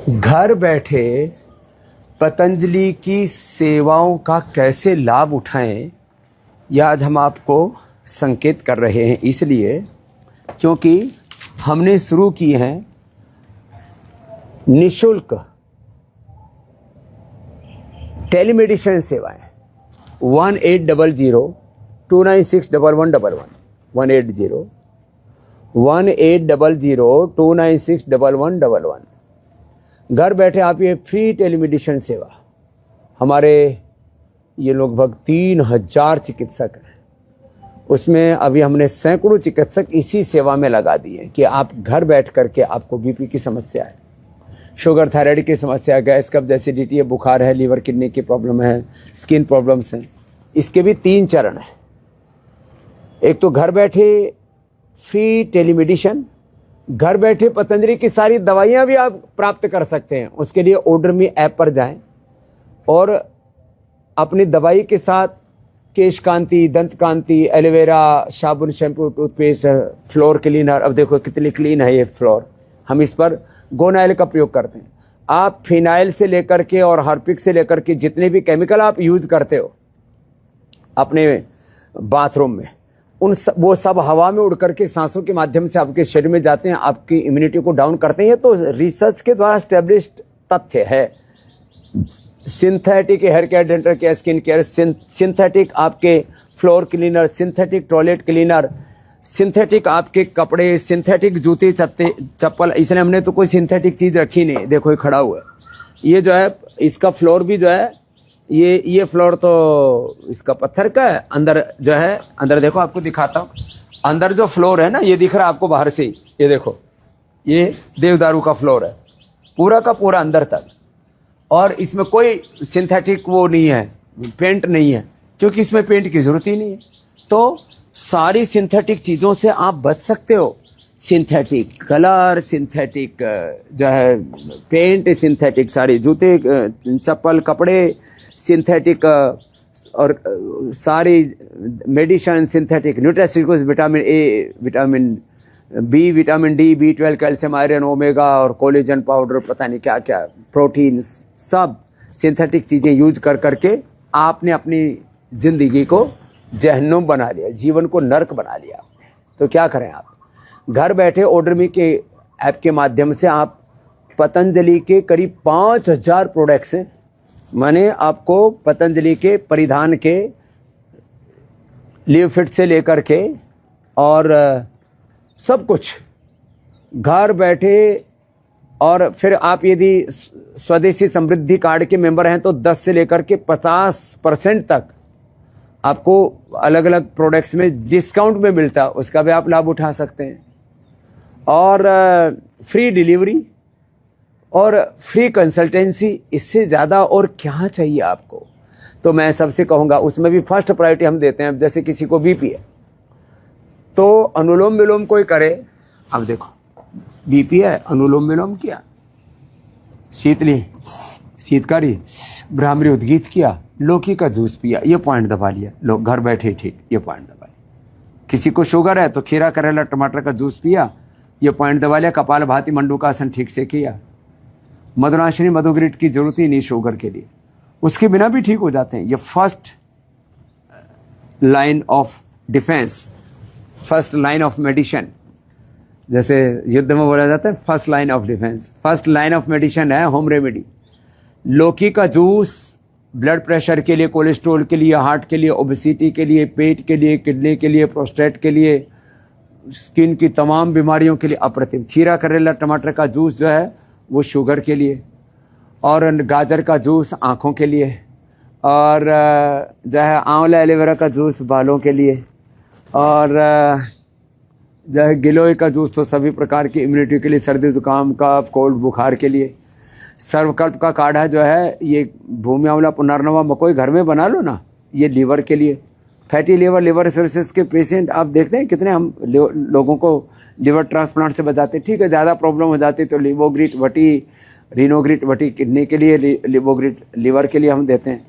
घर बैठे पतंजलि की सेवाओं का कैसे लाभ उठाएं, यह आज हम आपको संकेत कर रहे हैं, इसलिए क्योंकि हमने शुरू की हैं निःशुल्क टेलीमेडिसिन सेवाएं। 1800-296-1111 1800-296-1111। घर बैठे आप ये फ्री टेलीमेडिसिन सेवा, हमारे ये लगभग 3000 चिकित्सक हैं, उसमें अभी हमने सैकड़ों चिकित्सक इसी सेवा में लगा दिए कि आप घर बैठ करके, आपको बीपी की समस्या है, शुगर थायराइड की समस्या है, गैस कब्ज एसिडिटी है, बुखार है, लीवर किडनी की प्रॉब्लम है, स्किन प्रॉब्लम्स हैं, इसके भी 3 चरण हैं। एक तो घर बैठे फ्री टेलीमेडिसिन, घर बैठे पतंजलि की सारी दवाइयां भी आप प्राप्त कर सकते हैं। उसके लिए OrderMe ऐप पर जाएं और अपनी दवाई के साथ केश कांति, दंत कांति, एलोवेरा, साबुन, शैम्पू, टूथपेस्ट, फ्लोर क्लीनर, अब देखो कितनी क्लीन है ये फ्लोर, हम इस पर गोनाइल का प्रयोग करते हैं। आप फिनाइल से लेकर के और हार्पिक से लेकर के जितने भी केमिकल आप यूज करते हो अपने बाथरूम में, वो सब हवा में उड़ करके सांसों के माध्यम से आपके शरीर में जाते हैं, आपकी इम्यूनिटी को डाउन करते हैं। तो रिसर्च के द्वारा एस्टेब्लिश्ड तथ्य है। Synthetic hair care, dental care, skin care, synthetic आपके floor cleaner, synthetic toilet cleaner, synthetic आपके कपड़े, सिंथेटिक जूते चप्पल, इसलिए हमने तो कोई सिंथेटिक चीज रखी नहीं। देखो ये खड़ा हुआ है, ये जो है इसका फ्लोर भी जो है, ये फ्लोर तो इसका पत्थर का है, अंदर जो है, अंदर देखो आपको दिखाता हूँ, अंदर जो फ्लोर है ना, ये दिख रहा है आपको बाहर से ही, ये देखो, ये देवदारू का फ्लोर है पूरा का पूरा अंदर तक, और इसमें कोई सिंथेटिक वो नहीं है, पेंट नहीं है, क्योंकि इसमें पेंट की जरूरत ही नहीं है। तो सारी सिंथेटिक चीजों से आप बच सकते हो। सिंथेटिक कलर, सिंथेटिक जो है पेंट, सिंथेटिक सारी जूते, चप्पल, कपड़े, सिंथेटिक और सारी medicine, synthetic nutraceuticals, vitamin A, vitamin B, vitamin D, B12, calcium, iron, omega और कोलेजन पाउडर, पता नहीं क्या क्या, प्रोटीन, सब सिंथेटिक चीजें यूज कर करके आपने अपनी जिंदगी को जहन्नुम बना लिया, जीवन को नर्क बना लिया। तो क्या करें आप, घर बैठे OrderMe के ऐप के माध्यम से आप पतंजलि के करीब 5000 प्रोडक्ट्स हैं, माने आपको पतंजलि के परिधान के लिव फिट से लेकर के और सब कुछ घर बैठे। और फिर आप यदि स्वदेशी समृद्धि कार्ड के मेंबर हैं तो 10 से लेकर के 50% तक आपको अलग अलग प्रोडक्ट्स में डिस्काउंट में मिलता है, उसका भी आप लाभ उठा सकते हैं। और फ्री डिलीवरी और फ्री कंसल्टेंसी, इससे ज़्यादा और क्या चाहिए आपको। तो मैं सबसे कहूँगा, उसमें भी फर्स्ट प्रायोरिटी हम देते हैं। जैसे किसी को बीपी है तो अनुलोम विलोम कोई करे, अब देखो बीपी है, अनुलोम विलोम किया, शीतकारी, भ्रामरी उद्गीत किया, लौकी का जूस पिया, ये पॉइंट दबा लिया, लोग घर बैठे ठीक, ये पॉइंट दबा लिया। किसी को शुगर है तो खीरा, करेला, टमाटर का जूस पिया, ये पॉइंट दबा लिया। कपाल भाती मंडूकासन ठीक से किया। मधुनाशिनी, मधुग्रिट की जरूरत ही नहीं शुगर के लिए, उसके बिना भी ठीक हो जाते हैं। ये first line of defence, first line of medicine, जैसे युद्ध में बोला जाता है first line of defence, first line of medicine है होम रेमेडी। लौकी का जूस ब्लड प्रेशर के लिए, कोलेस्ट्रॉल के लिए, हार्ट के लिए, ओबेसिटी के लिए, पेट के लिए, किडनी के लिए, प्रोस्टेट के लिए, स्किन की तमाम बीमारियों के लिए अप्रतिम। खीरा, करेला, टमाटर का जूस जो है वो शुगर के लिए, और गाजर का जूस आँखों के लिए, और जो है आंवला एलोवेरा का जूस बालों के लिए, और जो है गिलोय का जूस तो सभी प्रकार की इम्यूनिटी के लिए, सर्दी जुकाम, कफ, कोल्ड, बुखार के लिए। सर्वकल्प का काढ़ा जो है, ये भूमि आंवला, पुनर्नवा, मकोई घर में बना लो ना, ये लीवर के लिए। फैटी लिवर सर्विसेज के पेशेंट आप देखते हैं कितने हम लोगों को लिवर ट्रांसप्लांट से बचाते हैं। ठीक है, ज़्यादा प्रॉब्लम हो जाती तो लिवोग्रिट वटी, रिनोग्रिट वटी किडनी के लिए, लिवोग्रिट लीवर के लिए हम देते हैं।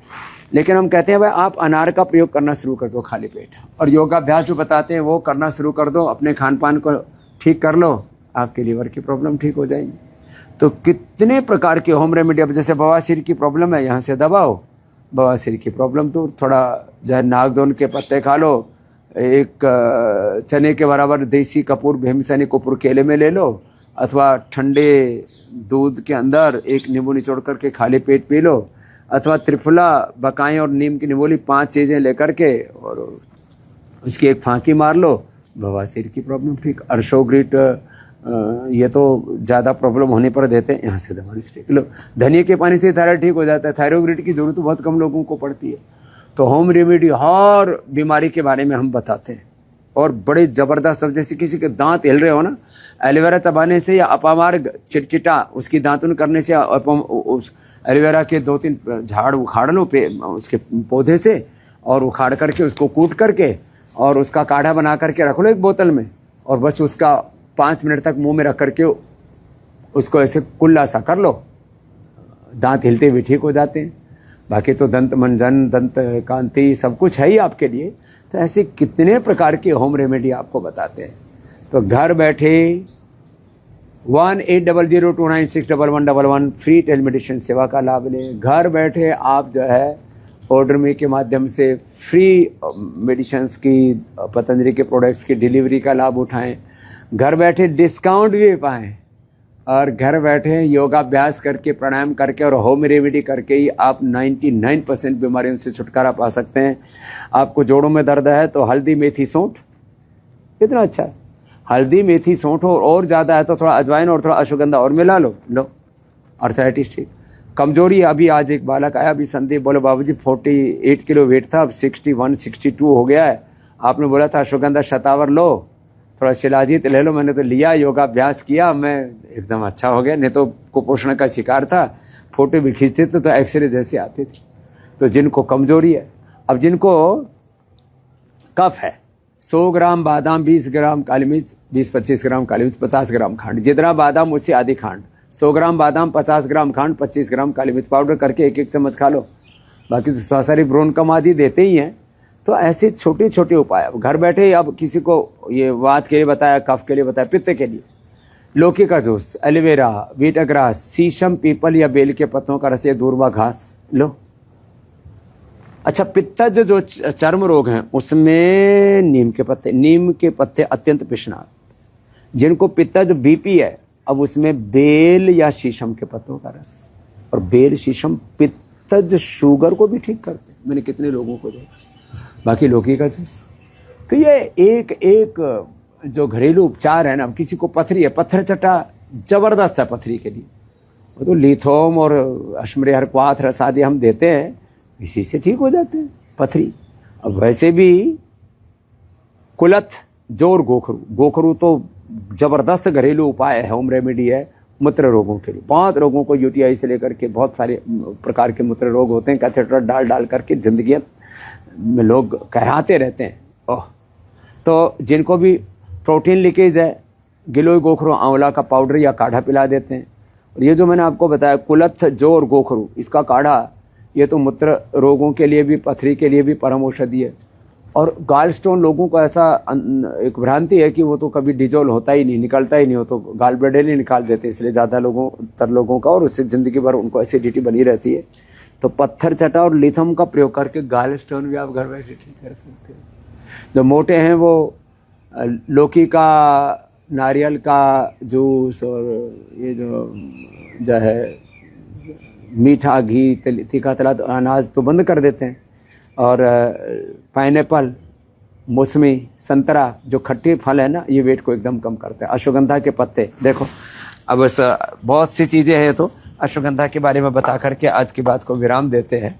लेकिन हम कहते हैं भाई आप अनार का प्रयोग करना शुरू कर दो खाली पेट, और योगाभ्यास जो बताते हैं वो करना शुरू कर दो, अपने खान पान को ठीक कर लो, आपके लीवर की प्रॉब्लम ठीक हो जाएगी। तो कितने प्रकार के होम रेमेडी, अब जैसे बवासीर की प्रॉब्लम है, यहाँ से दबाओ, बवासीर की प्रॉब्लम दूर। थोड़ा जो है नागदोन के पत्ते खा लो, एक चने के बराबर देसी कपूर भीमसेनी कपूर केले में ले लो, अथवा ठंडे दूध के अंदर एक नींबू निचोड़ करके खाली पेट पी लो, अथवा त्रिफला, बकाई और नीम की निमोली 5 चीज़ें लेकर के और उसकी एक फांकी मार लो, बवासीर की प्रॉब्लम ठीक। अर्शोग्रिट ये तो ज़्यादा प्रॉब्लम होने पर देते हैं, यहाँ से दवा ठीक लो। धनिया के पानी से थायराइड ठीक हो जाता है, थायरोग्रिट की जरूरत बहुत कम लोगों को पड़ती है। तो होम रेमेडी हर बीमारी के बारे में हम बताते हैं, और बड़े ज़बरदस्त। अब जैसे किसी के दांत हिल रहे हो ना, एलोवेरा चबाने से या अपामार्ग चिटचिटा उसकी दांतुन करने से, उस एलोवेरा के 2-3 झाड़ उखाड़ लो उसके पौधे से, और उखाड़ करके उसको कूट करके और उसका काढ़ा बना करके रख लो एक बोतल में, और बस उसका 5 मिनट तक मुंह में रख करके उसको ऐसे कुल्ला सा कर लो, दांत हिलते हुए ठीक हो जाते हैं। बाकी तो दंत मंजन, दंत कांति सब कुछ है ही आपके लिए। तो ऐसे कितने प्रकार के होम रेमेडी आपको बताते हैं। तो घर बैठे 180029611111 फ्री टेलीमेडिसिन सेवा का लाभ लें। घर बैठे आप जो है ऑर्डर में के माध्यम से फ्री मेडिसिन्स की, पतंजलि के प्रोडक्ट्स की डिलीवरी का लाभ उठाएं। घर बैठे डिस्काउंट भी पाएं, और घर बैठे योगाभ्यास करके, प्राणायाम करके और होम रेमेडी करके ही आप 99% बीमारियों से छुटकारा पा सकते हैं। आपको जोड़ों में दर्द है तो हल्दी मेथी सौंठ कितना अच्छा है, हल्दी मेथी सौंठ और ज़्यादा है तो थोड़ा अजवाइन और थोड़ा अश्वगंधा और मिला लो, अर्थराइटिस ठीक। कमजोरी, अभी आज एक बालक आया, अभी संदीप, बोले बाबूजी 48 किलो वेट था, अब 61 62 हो गया है। आपने बोला था अश्वगंधा शतावर लो, थोड़ा शिलाजीत ले लो, मैंने तो लिया, योगाभ्यास किया, मैं एकदम अच्छा हो गया। नहीं तो कुपोषण का शिकार था, फोटो भी खींचते थे तो एक्सरे जैसे आते थे। तो जिनको कमजोरी है, अब जिनको कफ है, 100 ग्राम बादाम, 20 ग्राम काली मिर्च, 20-25 ग्राम काली मिर्च, 50 ग्राम खांड, जितना बादाम उससे आधी खांड, 100 ग्राम बादाम, 50 ग्राम खांड, 25 ग्राम काली मिर्च पाउडर करके 1-1 चम्मच खा लो। बाकी तो सारी ब्रोन कम आदि देते ही हैं। तो ऐसे छोटे छोटे उपाय अब घर बैठे, अब किसी को ये वात के लिए बताया, कफ के लिए बताया, पित्त के लिए लौकी का जूस, एलोवेरा, बीटा ग्रास, शीशम, पीपल या बेल के पत्तों का रस या दूर्वा घास लो। अच्छा, पित्तज जो चर्म रोग हैं उसमें नीम के पत्ते अत्यंत पिशनाक। जिनको पित्तज बीपी है, अब उसमें बेल या शीशम के पत्तों का रस, और बेल शीशम पित्तज शुगर को भी ठीक करते हैं, मैंने कितने लोगों को देखा। बाकी लौकी का जूस। तो ये एक एक जो घरेलू उपचार है ना, किसी को पथरी है, पत्थर चटा जबरदस्त है पथरी के लिए, वो तो लिथोम और अश्मरे हरक्वाथ रस आदि हम देते हैं, इसी से ठीक हो जाते हैं पथरी। अब वैसे भी कुलथ, जोर, गोखरू तो जबरदस्त घरेलू उपाय है, होम रेमेडी है मूत्र रोगों के लिए। बहुत रोगों को यूटीआई से लेकर के बहुत सारे प्रकार के मूत्र रोग होते हैं, कैथेटर डाल करके जिंदगी में लोग कहराते रहते हैं। ओह, तो जिनको भी प्रोटीन लीकेज है, गिलोय, गोखरू, आंवला का पाउडर या काढ़ा पिला देते हैं। और ये जो मैंने आपको बताया कुलथ, जो और गोखरू, इसका काढ़ा, ये तो मूत्र रोगों के लिए भी, पथरी के लिए भी परम औषधि है। और गाल स्टोन लोगों को ऐसा एक भ्रांति है कि वो तो कभी डिजोल्व होता ही नहीं, निकलता ही नहीं, हो तो गाल ब्लैडर ही निकाल देते, इसलिए ज़्यादा लोगों का, और उससे ज़िंदगी भर उनको एसिडिटी बनी रहती है। तो पत्थर चटा और लिथम का प्रयोग करके गाल स्टोन भी आप घर बैठे ठीक कर सकते हैं। जो मोटे हैं वो लौकी का, नारियल का जूस, और ये जो है मीठा घी, तीखा तला अनाज तो बंद कर देते हैं। और पाइनएप्पल, मौसमी, संतरा, जो खट्टे फल है ना, ये वेट को एकदम कम करते हैं। अश्वगंधा के पत्ते देखो, अब बस बहुत सी चीज़ें हैं, तो अश्वगंधा के बारे में बता करके आज की बात को विराम देते हैं।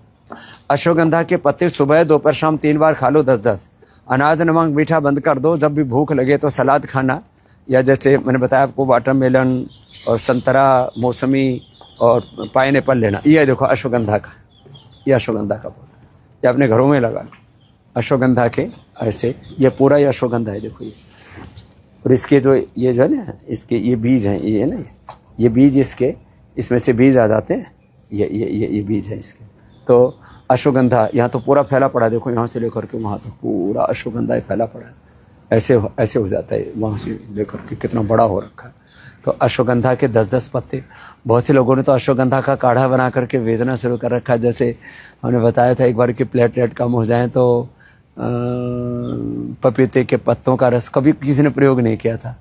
अश्वगंधा के पत्ते सुबह, दोपहर, शाम 3 बार खा लो 10-10। अनाज, नमक, मीठा बंद कर दो। जब भी भूख लगे तो सलाद खाना, या जैसे मैंने बताया आपको वाटरमेलन और संतरा, मौसमी और पाइनएप्पल लेना। ये देखो अश्वगंधा का, ये अश्वगंधा का पौधा, ये अपने घरों में लगा लो। अश्वगंधा के ऐसे, ये पूरा ये अश्वगंधा है, देखो ये। और इसके जो ये जो है ना, इसके ये बीज हैं, ये है ना, ये बीज, इसमें से बीज आ जाते हैं, ये बीज है इसके। तो अश्वगंधा यहाँ तो पूरा फैला पड़ा है, देखो यहाँ से लेकर के वहाँ तो पूरा अश्वगंधा फैला पड़ा है, ऐसे हो जाता है, वहाँ से लेकर के कितना बड़ा हो रखा है। तो अश्वगंधा के 10-10 पत्ते, बहुत से लोगों ने तो अश्वगंधा का काढ़ा बना करके बेचना शुरू कर रखा है। जैसे हमने बताया था एक बार कि प्लेटलेट कम हो जाए तो पपीते के पत्तों का रस, कभी किसी ने प्रयोग नहीं किया था।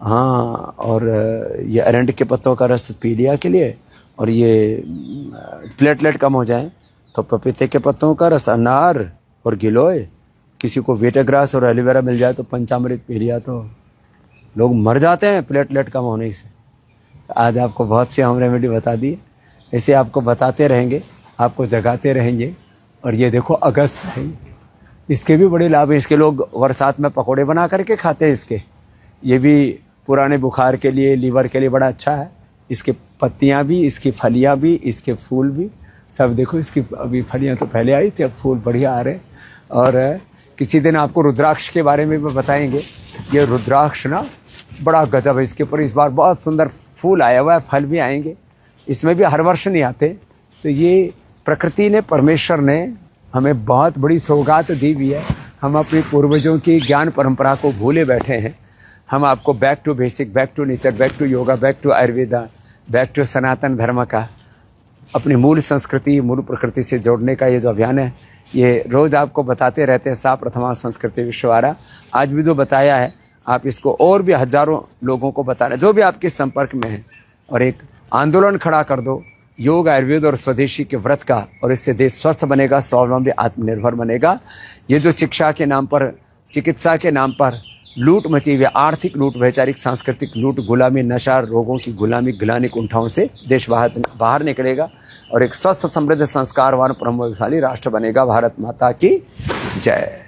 हाँ, और ये अरंड के पत्तों का रस पी लिया के लिए, और ये प्लेटलेट कम हो जाए तो पपीते के पत्तों का रस, अनार और गिलोय, किसी को वेटाग्रास और एलोवेरा मिल जाए तो पंचामृत पी लिया तो लोग मर जाते हैं प्लेटलेट कम होने से। आज आपको बहुत सी होम रेमेडी बता दी, ऐसे आपको बताते रहेंगे, आपको जगाते रहेंगे। और ये देखो अगस्त है, इसके भी बड़े लाभ हैं। इसके लोग बरसात में पकौड़े बना करके खाते हैं इसके। ये भी पुराने बुखार के लिए, लीवर के लिए बड़ा अच्छा है। इसके पत्तियां भी, इसकी फलियां भी, इसके फूल भी, सब देखो। इसकी अभी फलियां तो पहले आई थी, अब फूल बढ़िया आ रहे। और किसी दिन आपको रुद्राक्ष के बारे में भी बताएंगे। ये रुद्राक्ष ना बड़ा गजब है। इसके ऊपर इस बार बहुत सुंदर फूल आया हुआ है, फल भी आएंगे। इसमें भी हर वर्ष नहीं आते। तो ये प्रकृति ने, परमेश्वर ने हमें बहुत बड़ी सौगात दी हुई है। हम अपने पूर्वजों की ज्ञान परंपरा को भूले बैठे हैं। हम आपको back to basic, back to nature, back to yoga, back to Ayurveda, back to Sanatan Dharma का, अपनी मूल संस्कृति, मूल प्रकृति से जोड़ने का ये जो अभियान है, ये रोज आपको बताते रहते हैं। सा प्रथमा संस्कृति विश्ववारा, आज भी जो बताया है आप इसको और भी हजारों लोगों को बताना, जो भी आपके संपर्क में है, और एक आंदोलन खड़ा कर दो योग, आयुर्वेद और स्वदेशी के व्रत का। और इससे देश स्वस्थ बनेगा, स्वावलंबी, आत्मनिर्भर बनेगा। ये जो शिक्षा के नाम पर, चिकित्सा के नाम पर लूट मची हुई, आर्थिक लूट, वैचारिक सांस्कृतिक लूट, गुलामी, नशा, रोगों की गुलामी, गिलानी कुंठाओं से देश बाहर निकलेगा और एक स्वस्थ, समृद्ध, संस्कारवान, प्रभावशाली राष्ट्र बनेगा। भारत माता की जय।